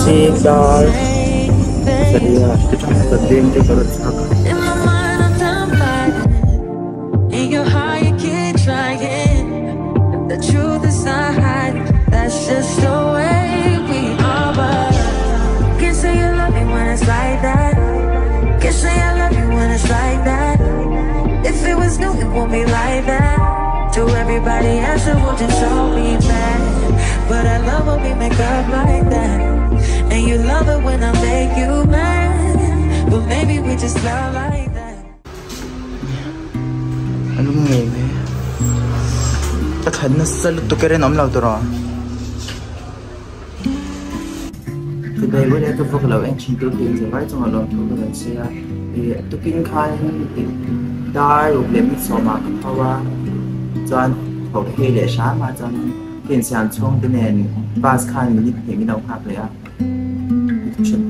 Sigar. Seria, kita sa din kay karot sa ka. In your heart you keep trying. The truth is not hiding. That's just the way we are. But can't say you love me when it's like that. Can't say I love you when it's like that. If it was new, it won't be like that. To everybody else, it would just all be bad. But I love when we make up like that. And you love it when I make you mad. But maybe we just love like that. Anong ngayon eh? Takhad na sa luto ka rin omlaw to ro. Today we have to focus on chintu tin sa vai chong along to the siya. To kin khan dar uk le mi so ma ka wa. Chuan ho he le sha ma chuan tin sian chong tin nen bas khan mi he mi nau hak le a.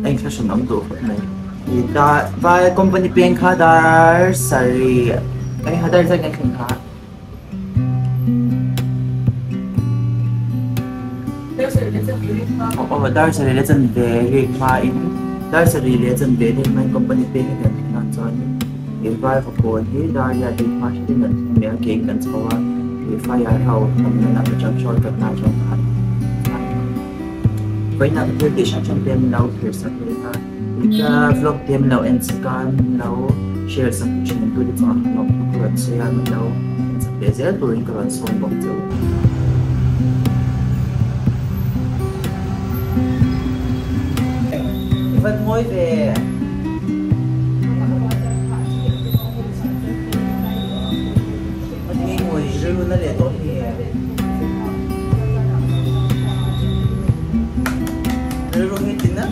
Anh sẽ sống ấm độ phật này. Thì ta vai company pen kha dar sari. Anh hadar sa kan kha. Oh, dar sari le chan ve ma in dar sari le chan ve ne mai company pen kan na chon. Thì vai của cô thì dar ya đi ma shi din ne ke kan chawa. Thì vai ya hau tham na na chon short kat na chon kha. Với nãy tôi đi sang trong tiệm lâu thì sẽ thấy là vlog tiệm lâu Instagram lâu share sang chuyện tôi đi chọn lâu tôi vẫn share mình lâu để dễ tôi có thể sống bằng chỗ vẫn ngồi về mình nghĩ ngồi rêu nó để tốt thì rêu hết tin á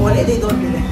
boleh dito ni.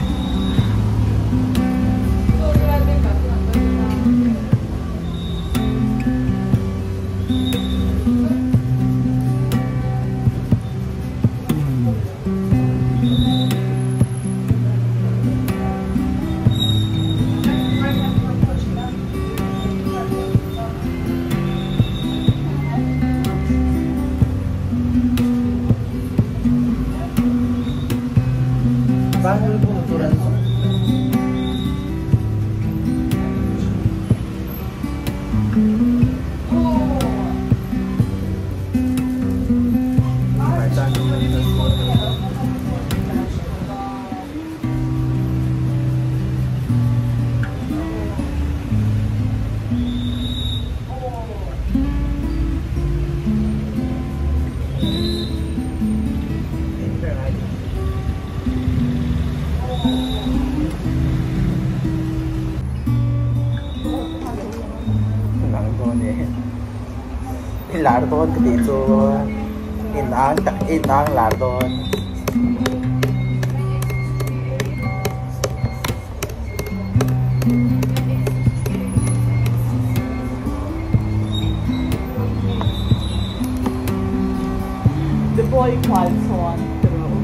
Lardon dito inang lardon the boy calls on through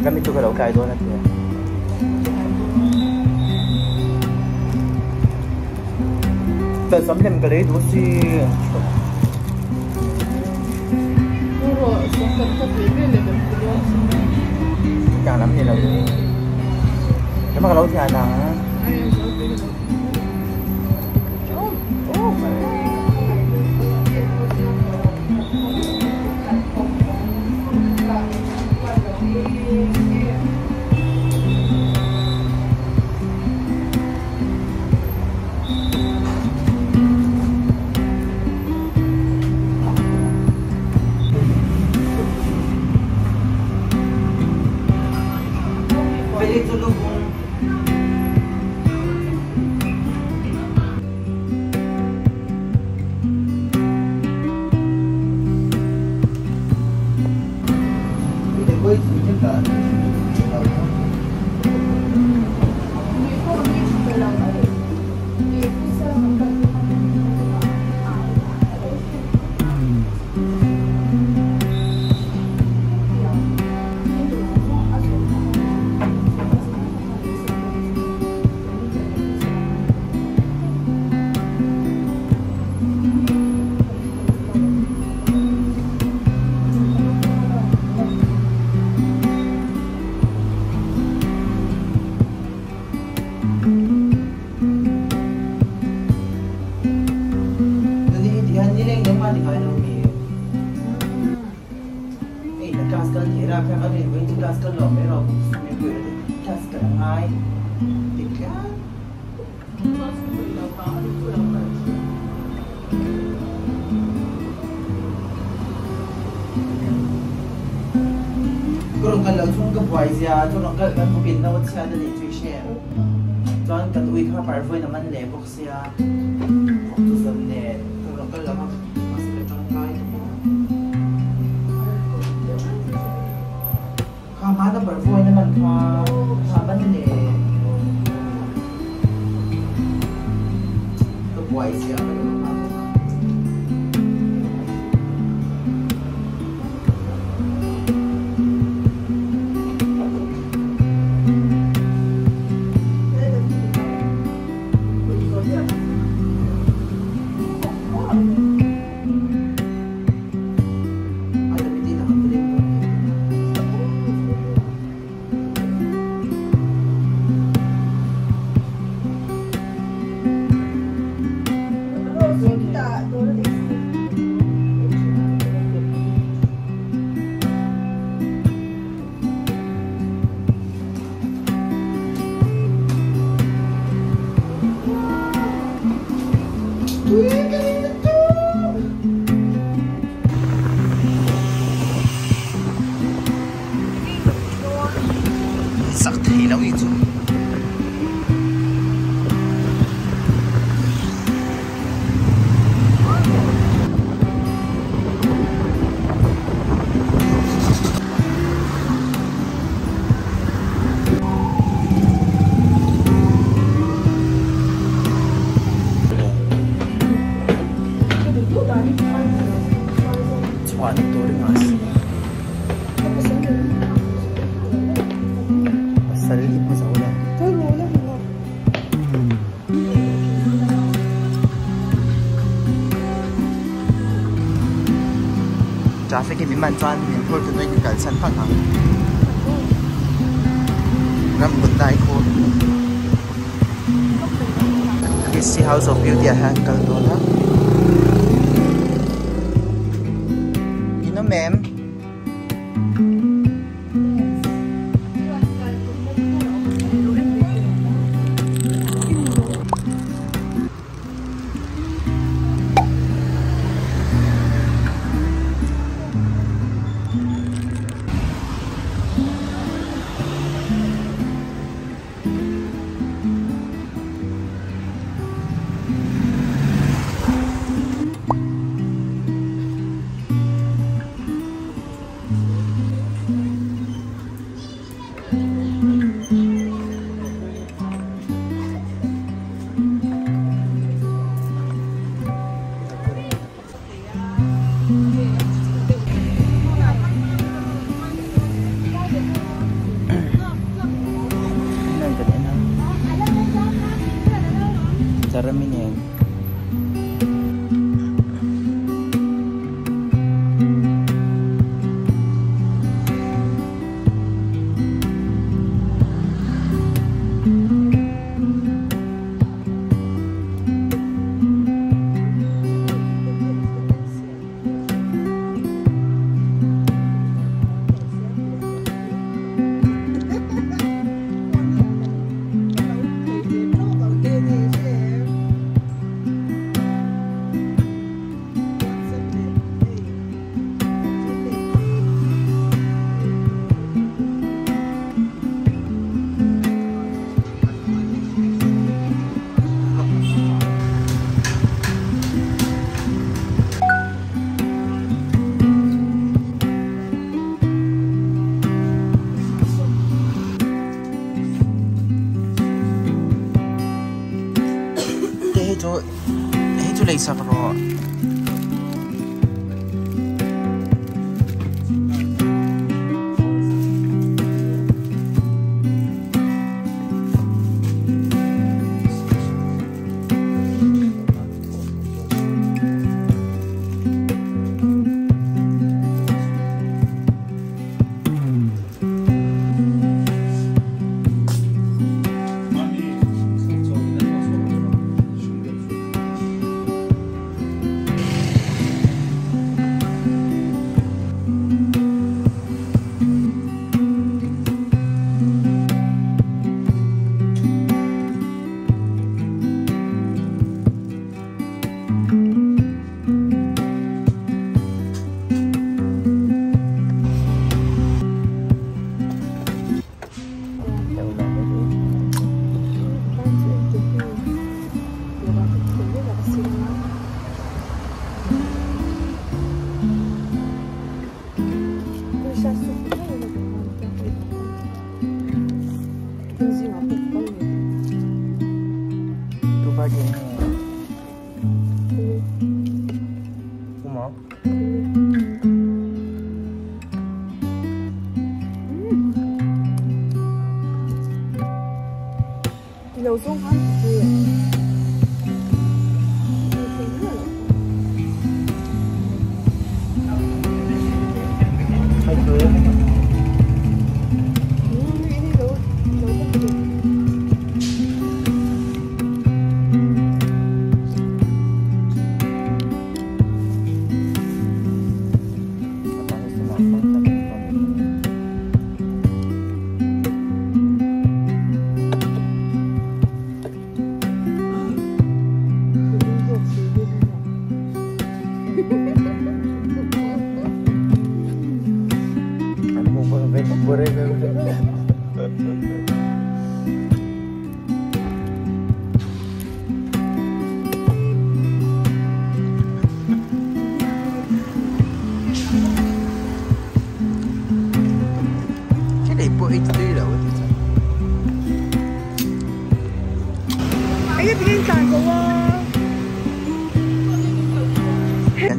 kami tu kalau kaya doon natin. Pero sometimes kali itu si. Puro sokar ka bebe level puro. Jangan lắm ni lah. Cuma kalau si anak. cho lò mấy rồi mình gửi đến cast cả hai thì cả kurang kalau cuma ke buai dia, tu orang kan mungkin nak buat siapa ni tu share. Tuan kan uik apa pervoi nama ni lebok sia, tu sebenarnya tu orang kan lama masih kecangkai. Kamada pervoi nama apa ni? Ke buai sia. Sắc thì lâu ý chú Chuan tôi đứng ở sarili mo sa ulan. Ay, wala mo. Traffic thì mình toàn mình thôi từ đây cả sân phát thắng. Năm bận đại khôn. This house of beauty ở hàng cầu đó đó. You know, ma'am. Cara minum. 해줘 레이서 그러.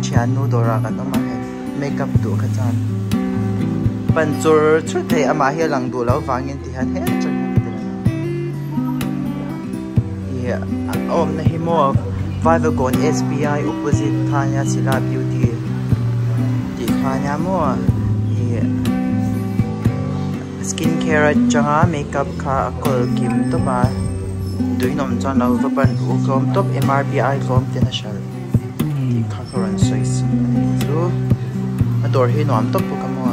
chian nu dora ka to ma makeup du ka chan pan chur chu thei ama hi lang du lo wangin ti han he chan yeah om na hi mo Vivagon SBI opposite thanya sila beauty ti thanya mo skincare changa makeup kha kol kim to ba duinom chan lo vapan u kom top MRPI kom tenashal ti kha koran sois so ador hi nom top ko kamo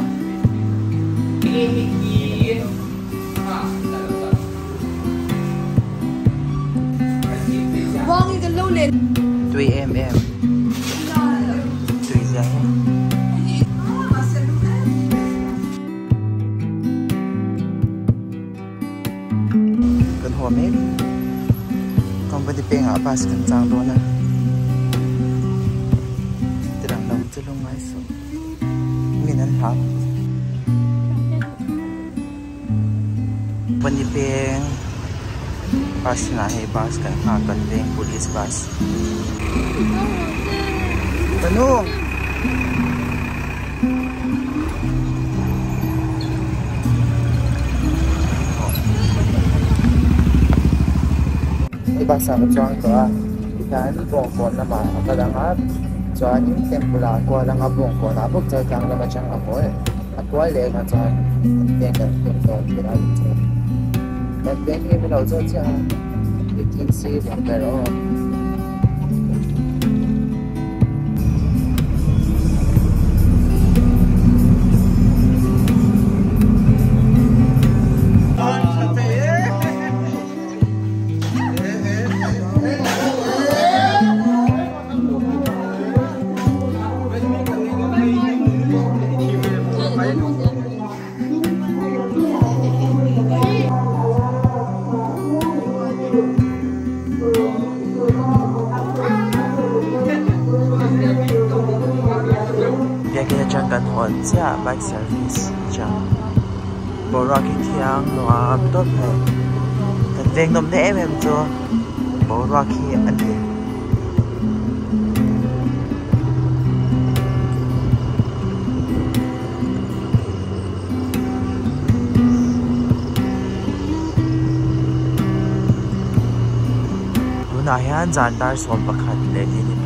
Wang cái lâu lên 3mm 3 giây cần hoa mét còn bên bên ở pas cần trang đó nè từ đằng đầu tới lông mái xuống mình ăn tháo bên bên bus na hai bus kan kan ding police bus Tanong ibasa ko chuan to a itan bong kon na ma kadanga chuan in tempura ko lang a bong kon a bok chai kang la ma chang a boy a ko le ka chuan ten kan to kira but then we will also you can see from there on kan hon cha bike service cha boraki thiang noam top he kan veng nom de em cho boraki ane tuna hian zandar som pakhat le ni